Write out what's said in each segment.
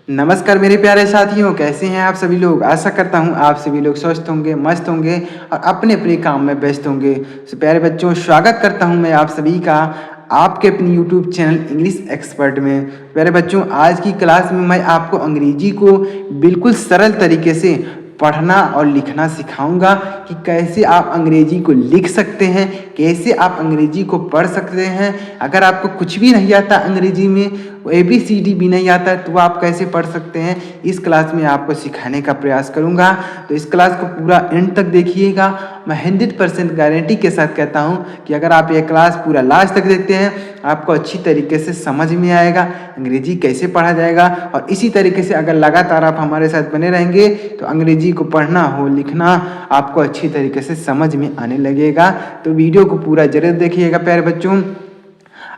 नमस्कार मेरे प्यारे साथियों, कैसे हैं आप सभी लोग। आशा करता हूं आप सभी लोग स्वस्थ होंगे, मस्त होंगे और अपने अपने काम में व्यस्त होंगे। तो प्यारे बच्चों, स्वागत करता हूं मैं आप सभी का आपके अपनी यूट्यूब चैनल इंग्लिश एक्सपर्ट में। प्यारे बच्चों, आज की क्लास में मैं आपको अंग्रेजी को बिल्कुल सरल तरीके से पढ़ना और लिखना सिखाऊंगा कि कैसे आप अंग्रेजी को लिख सकते हैं, कैसे आप अंग्रेजी को पढ़ सकते हैं। अगर आपको कुछ भी नहीं आता अंग्रेजी में, ABCD भी नहीं आता तो आप कैसे पढ़ सकते हैं, इस क्लास में आपको सिखाने का प्रयास करूंगा। तो इस क्लास को पूरा एंड तक देखिएगा। मैं 100% गारंटी के साथ कहता हूं कि अगर आप ये क्लास पूरा लास्ट तक देखते हैं, आपको अच्छी तरीके से समझ में आएगा अंग्रेजी कैसे पढ़ा जाएगा। और इसी तरीके से अगर लगातार आप हमारे साथ बने रहेंगे तो अंग्रेजी को पढ़ना हो, लिखना आपको अच्छी तरीके से समझ में आने लगेगा। तो वीडियो को पूरा जरूर देखिएगा प्यारे बच्चों।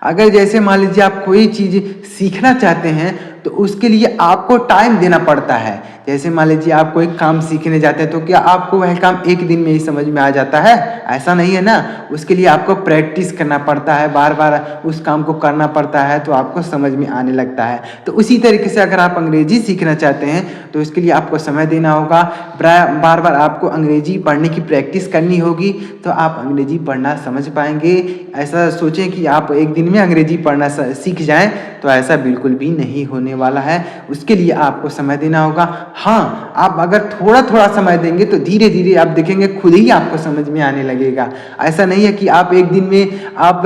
अगर जैसे मान लीजिए आप कोई चीज़ सीखना चाहते हैं तो उसके लिए आपको टाइम देना पड़ता है। जैसे मान लीजिए आप कोई काम सीखने जाते हैं तो क्या आपको वह काम एक दिन में ही समझ में आ जाता है? ऐसा नहीं है ना। उसके लिए आपको प्रैक्टिस करना पड़ता है, बार बार उस काम को करना पड़ता है तो आपको समझ में आने लगता है। तो उसी तरीके से अगर आप अंग्रेजी सीखना चाहते हैं तो इसके लिए आपको समय देना होगा, बार बार आपको अंग्रेजी पढ़ने की प्रैक्टिस करनी होगी तो आप अंग्रेजी पढ़ना समझ पाएंगे। ऐसा सोचें कि आप एक दिन में अंग्रेजी पढ़ना सीख जाएं तो ऐसा बिल्कुल भी नहीं होने वाला है। उसके लिए आपको समय देना होगा। हाँ, आप अगर थोड़ा थोड़ा समय देंगे तो धीरे धीरे आप देखेंगे खुद ही आपको समझ में आने लगेगा। ऐसा नहीं है कि आप एक दिन में आप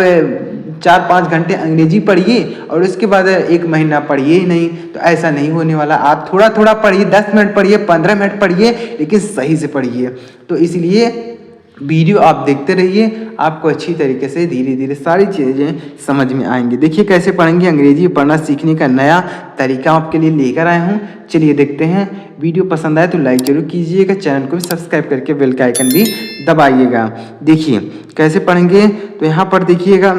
4-5 घंटे अंग्रेजी पढ़िए और उसके बाद 1 महीना पढ़िए ही नहीं, तो ऐसा नहीं होने वाला। आप थोड़ा थोड़ा पढ़िए, 10 मिनट पढ़िए, 15 मिनट पढ़िए, लेकिन सही से पढ़िए। तो इसलिए वीडियो आप देखते रहिए, आपको अच्छी तरीके से धीरे धीरे सारी चीज़ें समझ में आएंगी। देखिए कैसे पढ़ेंगे। अंग्रेजी पढ़ना सीखने का नया तरीका आपके लिए लेकर आया हूँ। चलिए देखते हैं। वीडियो पसंद आए तो लाइक जरूर कीजिएगा, चैनल को भी सब्सक्राइब करके बेल का आइकन भी दबाइएगा। देखिए कैसे पढ़ेंगे, तो यहाँ पर देखिएगा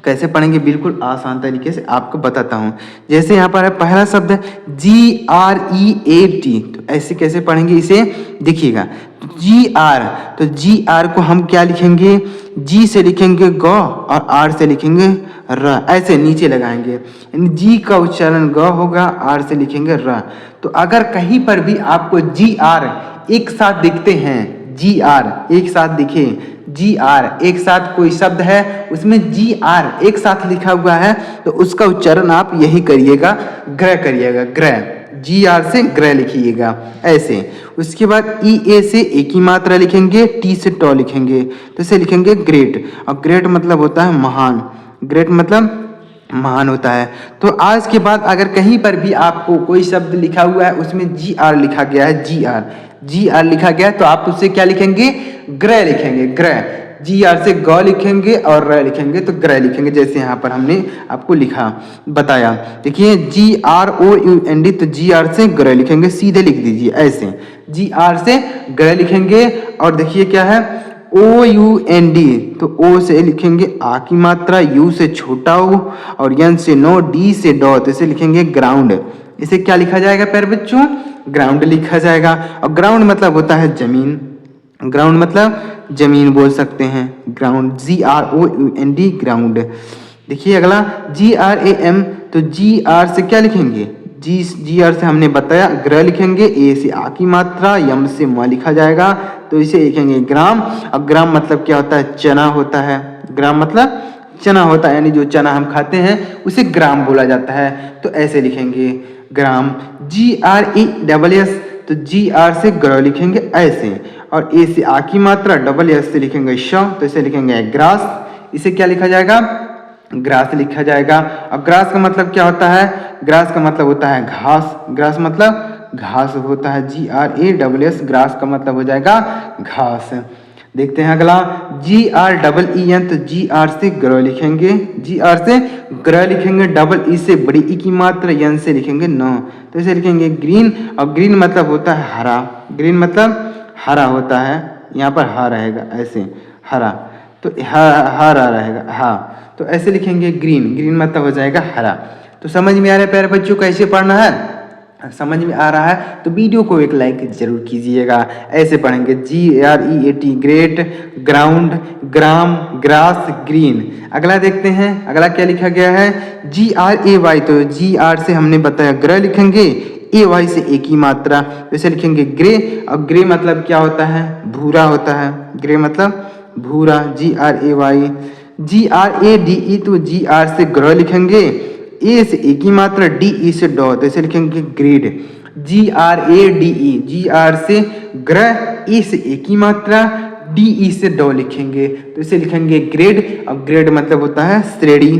कैसे पढ़ेंगे, बिल्कुल आसान तरीके से आपको बताता हूँ। जैसे यहाँ पर है पहला शब्द है GREAT, तो ऐसे कैसे पढ़ेंगे इसे, देखिएगा। GR, तो GR को हम क्या लिखेंगे, G से लिखेंगे ग और R से लिखेंगे र, ऐसे नीचे लगाएंगे। G का उच्चारण ग होगा, R से लिखेंगे र। तो अगर कहीं पर भी आपको GR एक साथ दिखते हैं, GR एक साथ दिखे, GR एक साथ कोई शब्द है उसमें GR एक साथ लिखा हुआ है तो उसका उच्चारण आप यही करिएगा, ग्रह करिएगा, ग्रह। GR से ग्रह लिखिएगा ऐसे। उसके बाद EA से एक ही मात्रा लिखेंगे, T से टॉ लिखेंगे, तो इसे लिखेंगे ग्रेट। और ग्रेट मतलब होता है महान, ग्रेट मतलब महान होता है। तो आज के बाद अगर कहीं पर भी आपको कोई शब्द लिखा हुआ है उसमें GR लिखा गया है, GR लिखा गया है, तो आप उससे क्या लिखेंगे, ग्रह लिखेंगे, ग्रह। GR से ग लिखेंगे और र लिखेंगे तो ग्रह लिखेंगे, जैसे यहाँ पर हमने आपको लिखा बताया। देखिए GROUND, तो GR से ग्रह लिखेंगे, सीधे लिख दीजिए ऐसे। GR से ग्रह लिखेंगे और देखिए क्या है OUND, तो O से लिखेंगे आ की मात्रा, U से छोटा O और N से नो, D से डॉ, तो इसे लिखेंगे ग्राउंड। इसे क्या लिखा जाएगा प्यारे बच्चों, ग्राउंड लिखा जाएगा। और ग्राउंड मतलब होता है जमीन, ग्राउंड मतलब जमीन बोल सकते हैं, ग्राउंड, GROUND, ग्राउंड। देखिए अगला GRAM, तो GR से क्या लिखेंगे, GR से हमने बताया ग्रह लिखेंगे, A से आ की मात्रा, M से म लिखा जाएगा, तो इसे लिखेंगे ग्राम। अब ग्राम मतलब क्या होता है, चना होता है। ग्राम मतलब चना होता है, यानी जो चना हम खाते हैं उसे ग्राम बोला जाता है, तो ऐसे लिखेंगे ग्राम। GRESS, तो GR से ग्रह लिखेंगे ऐसे और A से आ की मात्रा, SS से लिखेंगे श, तो इसे लिखेंगे ग्रास। इसे क्या लिखा जाएगा, ग्रास लिखा जाएगा। अब ग्रास का मतलब क्या होता है, ग्रास का मतलब होता है घास, ग्रास मतलब घास होता है, GRASS, ग्रास का मतलब हो जाएगा घास। देखते हैं अगला GREEN, तो GR से ग्रह लिखेंगे, GR से ग्रह लिखेंगे, E से बड़ी ई की मात्रा, N से लिखेंगे न, तो इसे लिखेंगे ग्रीन। और ग्रीन मतलब होता है हरा, ग्रीन मतलब हरा होता है, यहाँ पर हा रहेगा ऐसे, हरा, तो हरा रहेगा, हाँ, तो ऐसे लिखेंगे ग्रीन, ग्रीन मतलब हो जाएगा हरा। तो समझ में आ रहा है प्यारे बच्चों कैसे पढ़ना है। समझ में आ रहा है तो वीडियो को एक लाइक जरूर कीजिएगा। ऐसे पढ़ेंगे GREAT ग्रेट, ग्राउंड, ग्राम, ग्रास, ग्रीन। अगला देखते हैं, अगला क्या लिखा गया है GRAY। तो GR से हमने बताया ग्रह लिखेंगे, AY से एक ही मात्रा, तो इसे लिखेंगे ग्रे। और ग्रे मतलब क्या होता है, भूरा होता है। ग्रे मतलब भूरा, GRAY। GRADE तो GR से ग्रह लिखेंगे, ए से एक ही मात्रा, DE से डॉ, तो इसे लिखेंगे ग्रेड। GRADE, GR से ग्रह, ए से एक ही मात्रा, DE से डॉ लिखेंगे, तो इसे लिखेंगे ग्रेड। अब ग्रेड मतलब होता है श्रेणी,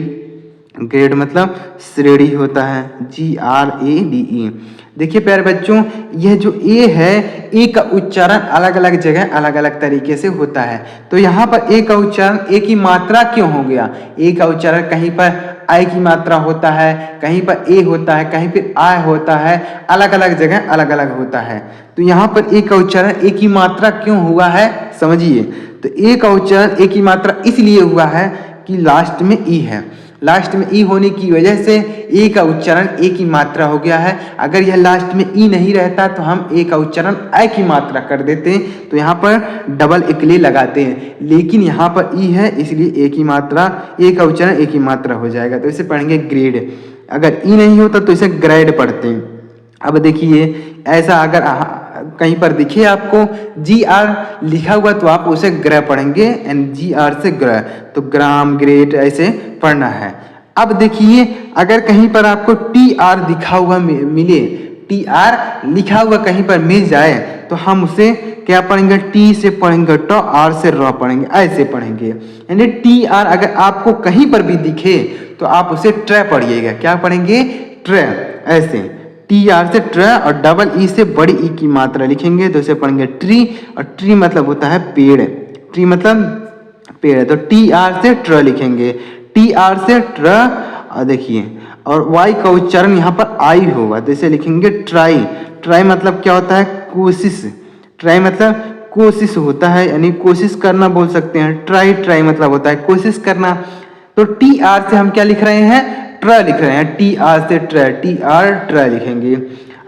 ग्रेड मतलब श्रेणी होता है, GRADE। देखिए प्यारे बच्चों, यह जो ए है, ए का उच्चारण अलग अलग जगह अलग अलग तरीके से होता है। तो यहाँ पर ए का उच्चारण ए की मात्रा क्यों हो गया, ए का उच्चारण कहीं पर आई की मात्रा होता है, कहीं पर ए होता है, कहीं पर आ होता है, अलग अलग जगह अलग अलग होता है। तो यहाँ पर ए का उच्चारण ए की मात्रा क्यों हुआ है समझिए। तो ए का उच्चारण ए की मात्रा इसलिए हुआ है कि लास्ट में ई है, लास्ट में ई होने की वजह से ए का उच्चारण ए की मात्रा हो गया है। अगर यह लास्ट में ई नहीं रहता तो हम ए का उच्चारण आई की मात्रा कर देते हैं, तो यहाँ पर डबल इकले लगाते हैं, लेकिन यहाँ पर ई है इसलिए ए की मात्रा, ए का उच्चारण ए की मात्रा हो जाएगा, तो इसे पढ़ेंगे ग्रेड। अगर ई नहीं होता तो इसे ग्रेड पढ़ते हैं। अब देखिए ऐसा अगर कहीं पर दिखे आपको GR लिखा हुआ तो आप उसे ग्रह पढ़ेंगे, एंड GR से ग्रह, तो ग्राम, ग्रेट ऐसे पढ़ना है। अब देखिए अगर कहीं पर आपको TR दिखा हुआ मिले, TR लिखा हुआ कहीं पर मिल जाए तो हम उसे क्या पढ़ेंगे, T से पढ़ेंगे ट, R से र पढ़ेंगे, ऐसे पढ़ेंगे। यानी TR अगर आपको कहीं पर भी दिखे तो आप उसे ट्र पढ़िएगा, क्या पढ़ेंगे, ट्र, ऐसे TR से ट्र, और डबल ई से बड़ी ई की मात्रा लिखेंगे तो इसे पढ़ेंगे ट्री। और ट्री मतलब होता है पेड़, ट्री मतलब पेड़, तो TR से ट्र लिखेंगे, TR से ट्र। और देखिए और Y का उच्चारण यहाँ पर आई होगा तो इसे लिखेंगे ट्राई। ट्राई मतलब क्या होता है, कोशिश, ट्राई मतलब कोशिश होता है, यानी कोशिश करना बोल सकते हैं। ट्राई, ट्राई मतलब होता है कोशिश करना। तो TR से हम क्या लिख रहे हैं, ट्र लिख रहे हैं, TR से ट्र, TR ट्र लिखेंगे।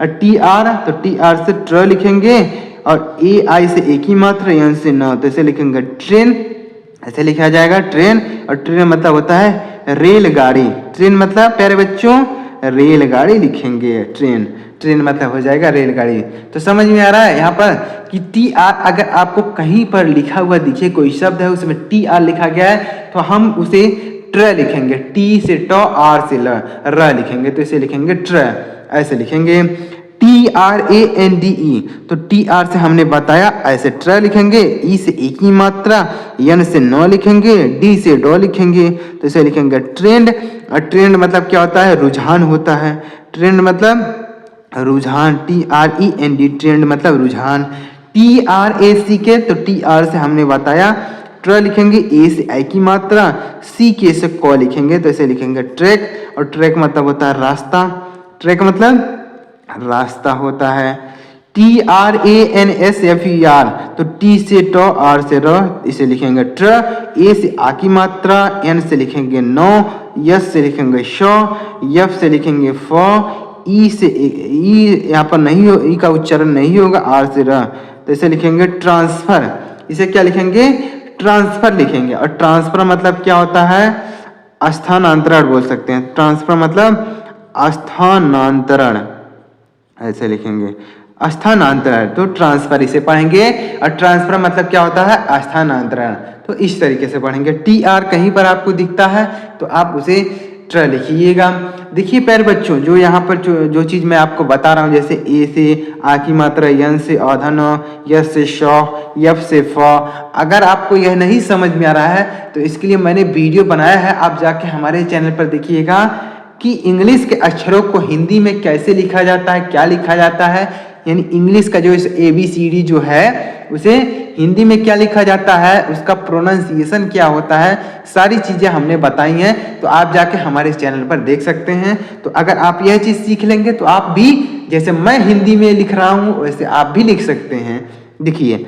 और TR तो TR से ट्र लिखेंगे, और AI से एक ही मात्रा, N से न, तो इसे लिखेंगे ट्रेन, ऐसे लिखा जाएगा ट्रेन। और ट्रेन मतलब होता है रेलगाड़ी, ट्रेन मतलब प्यारे बच्चों रेलगाड़ी लिखेंगे, ट्रेन, ट्रेन मतलब हो जाएगा रेलगाड़ी। तो समझ में आ रहा है यहाँ पर कि TR अगर आपको कहीं पर लिखा हुआ दिखे, कोई शब्द है उसमें TR लिखा गया है तो हम उसे ट्र लिखेंगे, T से ट, R से ल, र लिखेंगे, तो इसे लिखेंगे ट्र, ऐसे लिखेंगे। TRANDE तो TR से हमने बताया ऐसे ट्र लिखेंगे, E से एक ही मात्रा, N से न लिखेंगे, D से डॉ लिखेंगे, तो इसे लिखेंगे ट्रेंड। और ट्रेंड मतलब क्या होता है, रुझान होता है, ट्रेंड मतलब रुझान, TREND, ट्रेंड मतलब रुझान। TRACK तो TR से हमने बताया ट्र लिखेंगे, ए से आई की मात्रा, CK से क लिखेंगे, तो इसे लिखेंगे ट्रैक। और ट्रैक मतलब होता है रास्ता, ट्रैक मतलब रास्ता होता है। TRANSFER तो T से ट, R से र, इसे लिखेंगे ट्र। ए से आ की मात्रा, N से लिखेंगे नो, S से लिखेंगे श, F से लिखेंगे फ, ई से ई यहाँ पर नहीं हो, ई का उच्चारण नहीं होगा, R से र, तो इसे लिखेंगे ट्रांसफर। इसे क्या लिखेंगे, ट्रांसफर लिखेंगे। और ट्रांसफर मतलब क्या होता है, स्थानांतरण बोल सकते हैं, ट्रांसफर मतलब स्थानांतरण, ऐसे लिखेंगे स्थानांतरण, तो ट्रांसफर इसे पढ़ेंगे। और ट्रांसफर मतलब क्या होता है, स्थानांतरण, तो इस तरीके से पढ़ेंगे। TR कहीं पर आपको दिखता है तो आप उसे ट्र लिखिएगा। देखिए प्यारे बच्चों, जो यहाँ पर जो चीज़ मैं आपको बता रहा हूँ, जैसे ए से आ की मात्रा, N से औधन, S से श, F से फ, अगर आपको यह नहीं समझ में आ रहा है तो इसके लिए मैंने वीडियो बनाया है, आप जाके हमारे चैनल पर देखिएगा कि इंग्लिश के अक्षरों को हिंदी में कैसे लिखा जाता है, क्या लिखा जाता है, यानी इंग्लिश का जो ABCD जो है उसे हिंदी में क्या लिखा जाता है, उसका प्रोनाउंसिएशन क्या होता है, सारी चीज़ें हमने बताई हैं, तो आप जाके हमारे चैनल पर देख सकते हैं। तो अगर आप यह चीज़ सीख लेंगे तो आप भी, जैसे मैं हिंदी में लिख रहा हूँ वैसे आप भी लिख सकते हैं। देखिए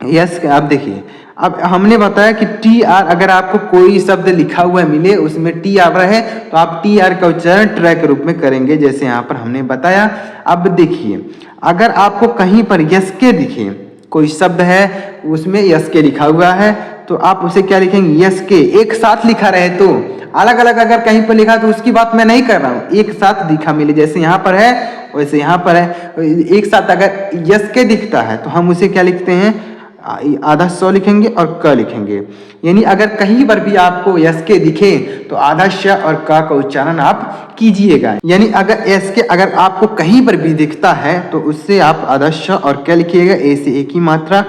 यस आप देखिए, अब हमने बताया कि टी आर अगर आपको कोई शब्द लिखा हुआ मिले उसमें टी आर रहे तो आप टी आर का उच्चारण ट्र के रूप में करेंगे, जैसे यहाँ पर हमने बताया। अब देखिए, अगर आपको कहीं पर यस के दिखे, कोई शब्द है उसमें यस के लिखा हुआ है, तो आप उसे क्या लिखेंगे, यस के एक साथ लिखा रहे तो, अलग अलग अगर कहीं पर लिखा तो उसकी बात मैं नहीं कर रहा हूँ, एक साथ दिखा मिले, जैसे यहाँ पर है वैसे यहाँ पर है, एक साथ अगर यस के दिखता है तो हम उसे क्या लिखते हैं, आधा स लिखेंगे और क लिखेंगे। यानी अगर कहीं पर भी आपको यस के दिखे तो आधा श और क का उच्चारण आप कीजिएगा। यानी अगर यस के अगर आपको कहीं पर भी दिखता है तो उससे आप आधा श और क लिखिएगा, ए से एक ही मात्रा,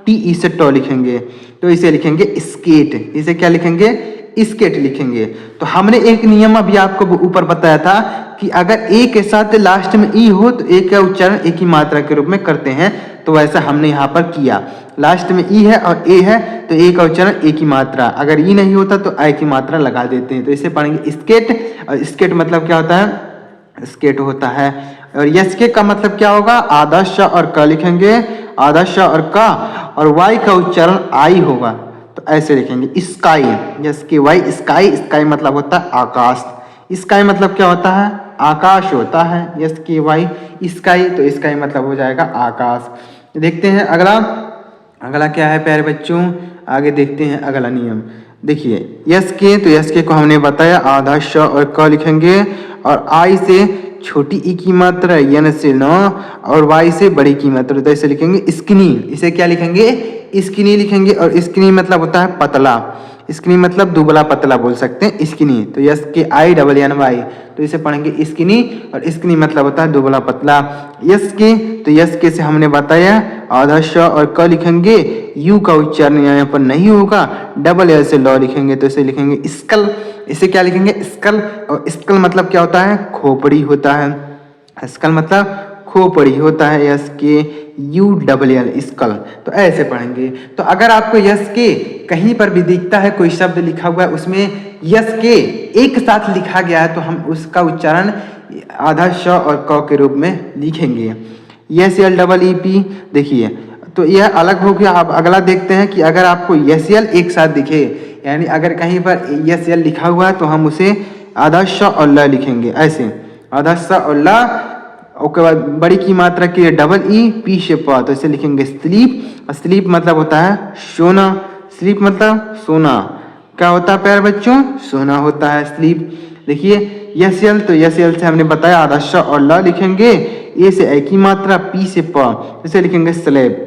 टी ई से ट लिखेंगे, तो इसे लिखेंगे स्केट, इसे क्या लिखेंगे, स्केट लिखेंगे। तो हमने एक नियम अभी आपको ऊपर बताया था कि अगर ए के साथ लास्ट में ई हो तो ए का उच्चारण एक ही मात्रा के रूप में करते हैं, तो वैसा हमने यहाँ पर किया। लास्ट में ई है और ए है तो ए का उच्चारण एक ही मात्रा, अगर ई नहीं होता तो आई की मात्रा लगा देते हैं, तो इसे पढ़ेंगे स्केट। और स्केट मतलब क्या होता है, स्केट होता है। और यस के का मतलब क्या होगा, आधा श और क लिखेंगे, आधा श और क, और वाई का उच्चारण आई होगा, तो ऐसे लिखेंगे स्काई, यस के वाई स्काई, स्काई मतलब होता है आकाश, स्काई मतलब क्या होता है, आकाश होता है, यस के वाई स्काई, तो स्काई मतलब हो जाएगा आकाश। देखते हैं अगला, अगला क्या है प्यारे बच्चों, आगे देखते हैं अगला नियम। देखिए यस के, तो यस के को हमने बताया आधा श और क लिखेंगे, और आई से छोटी ई की मात्रा, यन से न, और वाई से बड़ी की मात्रा, तो ऐसे लिखेंगे स्किनी, इसे क्या लिखेंगे, स्किनी लिखेंगे। और स्किनी मतलब होता है पतला, स्किनी मतलब दुबला पतला बोल सकते हैं स्किनी, तो यस के आई डबल एन वाई, तो इसे पढ़ेंगे स्किनी, और स्किनी मतलब होता है दुबला पतला। यस के, तो यस के से हमने बताया आधा श और क लिखेंगे, यू का उच्चारण यहाँ पर नहीं होगा, डबल एल से लॉ लिखेंगे, तो इसे लिखेंगे स्कल, इसे क्या लिखेंगे स्कल। और स्कल मतलब क्या होता है, खोपड़ी होता है, स्कल मतलब खोपड़ी होता है, यस के यू डबल एल स्कल, तो ऐसे पढ़ेंगे। तो अगर आपको यस के कहीं पर भी दिखता है कोई शब्द लिखा हुआ है उसमें यस के एक साथ लिखा गया है तो हम उसका उच्चारण आधा श और क के रूप में लिखेंगे, yes L double E P. देखिए तो यह अलग हो गया। अब अगला देखते हैं कि अगर आपको यस एल एक साथ दिखे, यानी अगर कहीं पर यस एल लिखा हुआ है तो हम उसे आधा श और ल लिखेंगे, ऐसे आधा श और ल, उसके बाद बड़ी की मात्रा की डबल ई पी से प, तो इसे लिखेंगे स्लीप। स्लीप मतलब होता है सोना, स्लीप मतलब सोना, क्या होता है प्यारे बच्चों, सोना होता है स्लीप। देखिए यस एल, तो यस एल से हमने बताया आधा श और ल लिखेंगे, ए से ए की मात्रा, पी से प, इसे लिखेंगे स्लेब।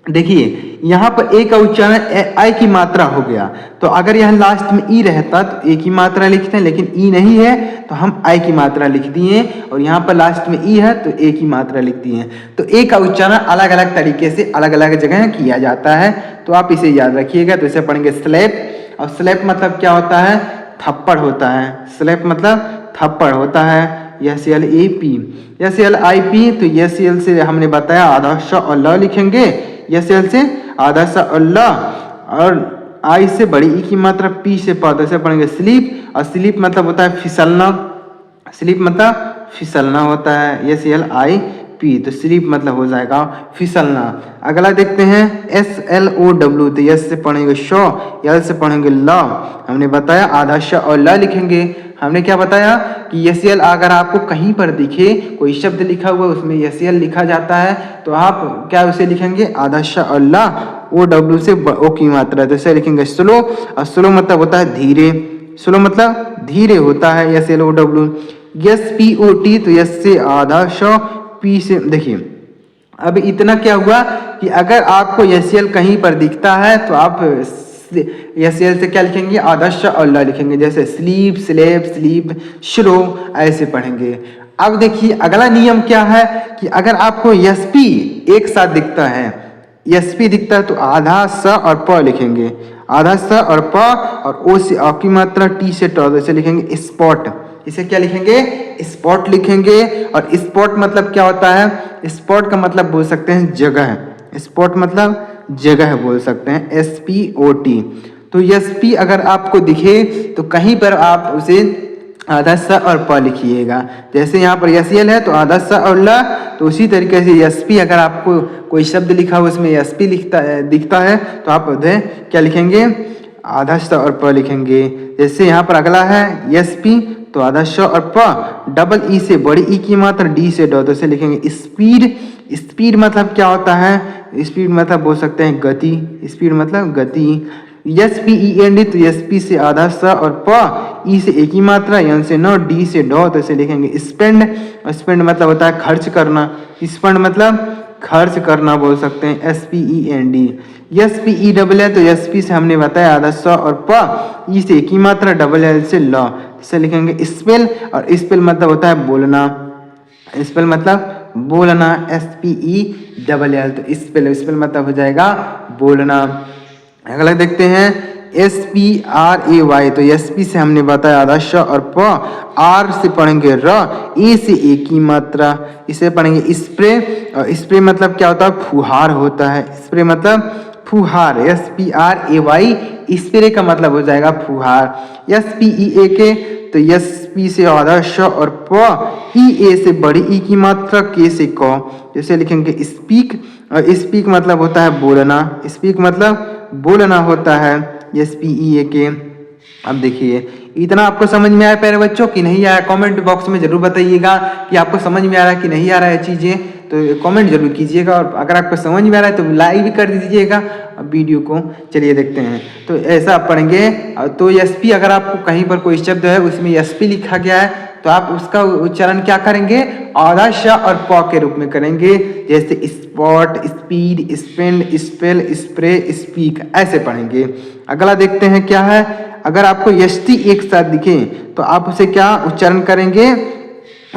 देखिए यहाँ पर ए का उच्चारण आई की मात्रा हो गया, तो अगर यहाँ लास्ट में ई रहता तो ए की मात्रा लिखते हैं, लेकिन ई नहीं है तो हम आई की मात्रा लिख दिए, और यहाँ पर लास्ट में ई है तो ए की मात्रा लिख दिए। तो ए का उच्चारण अलग अलग तरीके से अलग अलग जगह किया जाता है, तो आप इसे याद रखिएगा। तो इसे पढ़ेंगे स्लैप, और स्लैप मतलब क्या होता है, थप्पड़ होता है, स्लैप मतलब थप्पड़ होता है, S L A P, yes L I P. तो यस एल से हमने बताया आधा श और ल लिखेंगे, यस एल से आधा सा और ल, और आई से बड़ी ई की मात्रा, पी से प, तो ऐसे पढ़ेंगे स्लीप। और स्लीप मतलब होता है फिसलना, स्लीप मतलब फिसलना होता है, यस एल आई पी, तो स्लीप मतलब हो जाएगा फिसलना। अगला देखते हैं एस एल ओ डब्ल्यू, तो यस से पढ़ेंगे श, एल से पढ़ेंगे ल, हमने बताया आधा श और ल लिखेंगे। हमने क्या बताया कि यस एल अगर आपको कहीं पर दिखे कोई शब्द लिखा हुआ उसमें यस एल लिखा जाता है तो आप क्या उसे लिखेंगे आधा श और ल, ओ डब्ल्यू से ओ की मात्रा, तो इसे लिखेंगे स्लो। और स्लो मतलब होता है धीरे, स्लो मतलब धीरे होता है, S L O W. S P O T, तो यस से आधा श, पी से, देखिए अब इतना क्या हुआ कि अगर आपको यस एल कहीं पर दिखता है तो आप यस एल से क्या लिखेंगे आधा श और ल लिखेंगे, जैसे स्लीप, स्लेप, स्लीप, स्लो, ऐसे पढ़ेंगे। अब देखिए अगला नियम क्या है कि अगर आपको यस पी एक साथ दिखता है, यस पी दिखता है तो आधा स और प लिखेंगे, आधा स और प, और ओ से अ की मात्रा, टी से ट, इसे लिखेंगे स्पॉट, इसे क्या लिखेंगे स्पॉट लिखेंगे। और स्पॉट मतलब क्या होता है, स्पॉट का मतलब बोल सकते हैं जगह, स्पॉट मतलब जगह बोल सकते हैं, एस पी ओ टी। तो एस पी अगर आपको दिखे तो कहीं पर आप उसे आधा स और प लिखिएगा, जैसे यहाँ पर यस एल है तो आधा स और ल, तो तो उसी तरीके से एसपी अगर आपको कोई शब्द लिखा हो उसमें एसपी दिखता है तो आप उधर क्या लिखेंगे, आधा स और प लिखेंगे। जैसे यहाँ पर अगला है एसपी, तो आधा श और प, डबल ई से बड़ी ई की मात्रा, डी से ड, तो इसे लिखेंगे स्पीड। स्पीड मतलब क्या होता है, स्पीड मतलब बोल सकते हैं गति, स्पीड मतलब गति। S P E N D, तो एस पी से आधा स और प, ई से एक ही मात्रा, एन से न, डी से ड, तो इसे लिखेंगे स्पेंड। स्पेंड मतलब होता है खर्च करना, स्पेंड मतलब खर्च करना बोल सकते हैं, S P E N D. S P E double L, तो एस पी से हमने बताया आधा स और प, ई से एक ही मात्रा, डबल एल से ल, इसे लिखेंगे स्पेल। और स्पेल मतलब होता है बोलना, स्पेल मतलब बोलना, S P E double L, तो स्पेल, स्पेल मतलब हो जाएगा बोलना। अगला देखते हैं S P R A Y, तो एस पी से हमने बताया आधा श और प, आर से पढ़ेंगे र, ए से एक ही मात्रा, इसे पढ़ेंगे स्प्रे। और स्प्रे मतलब क्या होता है, फुहार होता है, स्प्रे मतलब फुहार, S P R A Y, spray का मतलब हो जाएगा फुहार। एस पी ई ए के, तो एस पी से आधा श और प, ई ए से बड़ी ई की मात्रा, के से क, जैसे लिखेंगे स्पीक। और स्पीक मतलब होता है बोलना, स्पीक मतलब बोलना होता है, एस पी ई ए के। अब देखिए इतना आपको समझ में आया प्यारे बच्चों कि नहीं आया, कमेंट बॉक्स में जरूर बताइएगा कि आपको समझ में आ रहा है कि नहीं आ रहा है चीज़ें, तो कमेंट जरूर कीजिएगा। और अगर आपको समझ में आ रहा है तो लाइक भी कर दीजिएगा वीडियो को। चलिए देखते हैं, तो ऐसा आप पढ़ेंगे। तो एसपी अगर आपको कहीं पर कोई शब्द है उसमें एसपी लिखा गया है तो आप उसका उच्चारण क्या करेंगे, आधा श और प के रूप में करेंगे, जैसे spot, speed, spend, spell, spray, speak, ऐसे पढ़ेंगे। अगला देखते हैं क्या है, अगर आपको एसटी एक साथ दिखे तो आप उसे क्या उच्चारण करेंगे,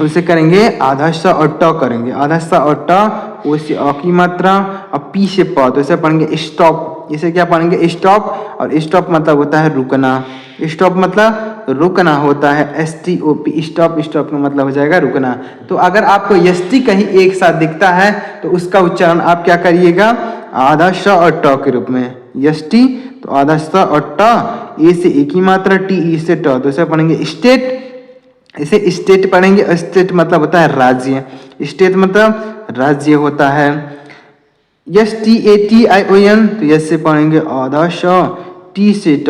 उसे करेंगे आधा स और ट करेंगे, आधा स और ट, उसे अ की मात्रा और पी से प, तो इसे पढ़ेंगे स्टॉप। इसे क्या पढ़ेंगे, स्टॉप। और स्टॉप मतलब होता है रुकना, स्टॉप मतलब रुकना होता है, S T O P, stop. Stop का मतलब हो जाएगा रुकना। तो अगर आपको एस टी कहीं एक साथ दिखता है तो उसका उच्चारण आप क्या करिएगा, आधा श और ट के रूप में, एस टी तो आधा स और ट, ए से एक ही मात्रा, टी ई से ट, तो इसे पढ़ेंगे स्टेट। इसे स्टेट पढ़ेंगे, स्टेट मतलब होता है राज्य, स्टेट मतलब राज्य होता है। S T A T I O N, तो एस से पढ़ेंगे आधा श, टी से ट,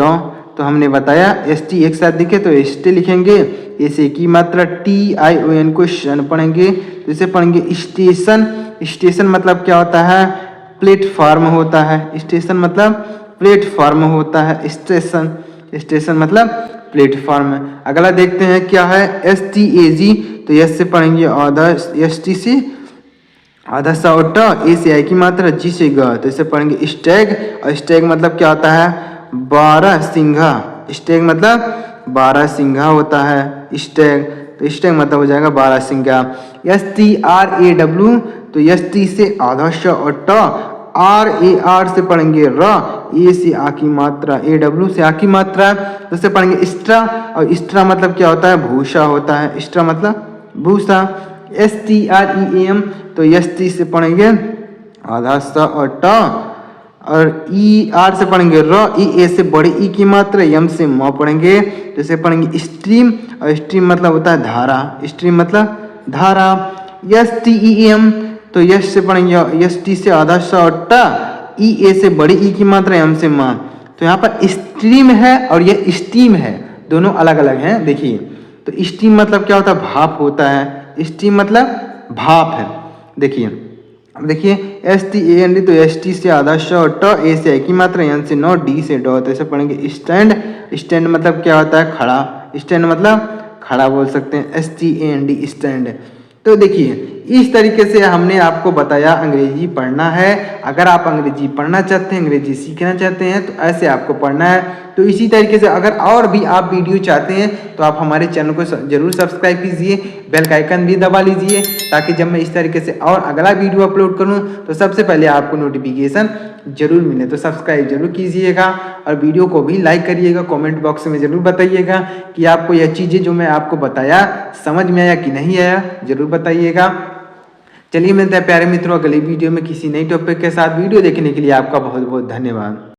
तो हमने बताया एस टी एक साथ दिखे तो एस टी लिखेंगे, ए से की मात्रा, टी आई ओ एन को शन पढ़ेंगे, तो इसे पढ़ेंगे स्टेशन। स्टेशन मतलब क्या होता है, प्लेटफॉर्म होता है, स्टेशन मतलब प्लेटफॉर्म होता है, स्टेशन, स्टेशन मतलब प्लेटफॉर्म। अगला देखते हैं क्या है, एस टी ए जी, तो एस से पढ़ेंगे आधा, एस टी से आधा सा और ट, ए से आई की मात्रा, जी से ग, तो इसे पढ़ेंगे स्टैग। और स्टैग मतलब क्या होता है, 12 सिंघा, स्टैग मतलब 12 सिंघा होता है स्टैग, तो स्टैग मतलब हो जाएगा 12 Singha. S T R A W, तो एस टी से आधा श और ट, आर ए आर से पढ़ेंगे र, ए से आ की मात्रा, ए डब्ल्यू से आ की मात्रा, तो इसे पढ़ेंगे स्ट्रा। और स्ट्रा मतलब क्या होता है, भूसा होता है, स्ट्रा मतलब भूसा। S T R E M, तो एस टी से पढ़ेंगे आधा स और ट, और ई आर से पढ़ेंगे र, ई ए से बड़ी ई की मात्रा, एम से म पढ़ेंगे, जैसे पढ़ेंगे स्ट्रीम। और स्ट्रीम मतलब होता है धारा, स्ट्रीम मतलब धारा। एस टी ई एम, तो यस से पढ़ेंगे, एस टी से आधा स और ट, ई ए से बड़ी ई की मात्रा, एम से म। तो यहाँ पर स्ट्रीम है और ये स्टीम है, दोनों अलग अलग हैं। देखिए तो स्टीम मतलब क्या होता है, भाप होता है, स्टीम मतलब भाप है। देखिए अब देखिए S T A N D, तो एस टी से आधा श और ट, ए से एक ही मात्रा, एन से नो, डी से ड, तो ऐसे पढ़ेंगे स्टैंड। स्टैंड मतलब क्या होता है, खड़ा, स्टैंड मतलब खड़ा बोल सकते हैं, S T A N D stand. तो देखिए इस तरीके से हमने आपको बताया अंग्रेजी पढ़ना है। अगर आप अंग्रेजी पढ़ना चाहते हैं, अंग्रेजी सीखना चाहते हैं, तो ऐसे आपको पढ़ना है। तो इसी तरीके से अगर और भी आप वीडियो चाहते हैं तो आप हमारे चैनल को जरूर सब्सक्राइब कीजिए, बेल का आइकन भी दबा लीजिए, ताकि जब मैं इस तरीके से और अगला वीडियो अपलोड करूं तो सबसे पहले आपको नोटिफिकेशन जरूर मिले। तो सब्सक्राइब जरूर कीजिएगा और वीडियो को भी लाइक करिएगा। कमेंट बॉक्स में जरूर बताइएगा कि आपको यह चीज़ें जो मैं आपको बताया समझ में आया कि नहीं आया, जरूर बताइएगा। चलिए मिलते हैं प्यारे मित्रों अगले वीडियो में किसी नई टॉपिक के साथ। वीडियो देखने के लिए आपका बहुत बहुत धन्यवाद।